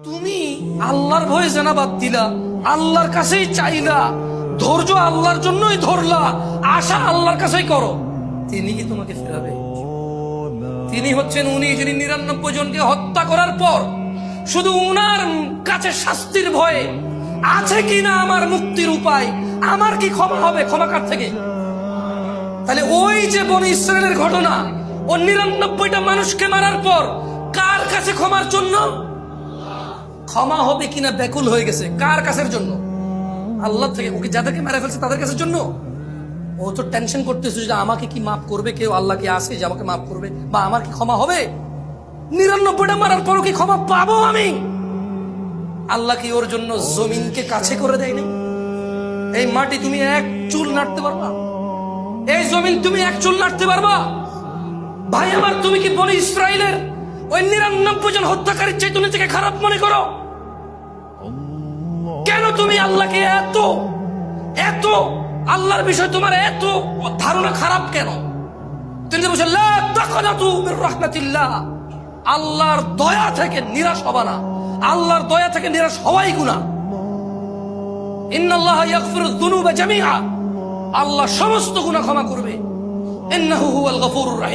তুমি আল্লাহর ভয়ে জেনা বাদ দিলা, আল্লাহর কাছেই চাইলা, ধৈর্য আল্লাহর জন্যই ধরলা, আশা আল্লাহর কাছেই করো, তিনি কি তোমাকে ফেরাবে? তিনি হচ্ছেন উনি যিনি ৯৯ জনকে হত্যা করার পর শুধু উনার কাছে শাস্তির ভয়ে আছে কিনা আমার মুক্তির উপায়, আমার কি ক্ষমা হবে, ক্ষমা কার থেকে? তাহলে ওই যে বনি ইসরায়েলের ঘটনা, ও ৯৯টা মানুষকে মারার পর কার কাছে ক্ষমার জন্য? ক্ষমা হবে কিনা ব্যাকুল হয়ে গেছে। কার কাছের জন্য? আল্লাহ থেকে। ওকে যাদেরকে মেরে ফেলছে তাদের কাছের জন্য। ও তো টেনশন করতেছে যে আমাকে কি মাফ করবে কেউ, আল্লাহ কি আসে যে আমাকে মাফ করবে, বা আমার কি ক্ষমা হবে? ৯৯টা মারার পরও কি ক্ষমা পাবো আমি? আল্লাহ কি ওর জন্য জমিনকে কাছে করে দেয়নি? এই মাটি তুমি এক চুল নাড়তে পারবা? এই জমিন তুমি এক চুল নাড়তে পারবা? ভাই আমার, তুমি কি বনি ইসরায়েলের ওই ৯৯ জন হত্যাকারীর চাইতে নিজেকে খারাপ মনে করো? কেন তুমি আল্লাহকে এত এত আল্লাহর বিষয় তোমার এত ধারণা খারাপ কেন? তুমি যে বলছো লা তাকনাতু মির রাহমাতিল্লাহ, আল্লাহর দয়া থেকে নিরাশ হবা না। আল্লাহর দয়া থেকে নিরাশ হওয়াই গুনাহ। ইন্নাল্লাহা ইয়াগফিরুয যুনুবা জামিআ, আল্লাহ সমস্ত গুনাহ ক্ষমা করবে। ইন্নাহু হুয়াল গফুরুর রাহিম।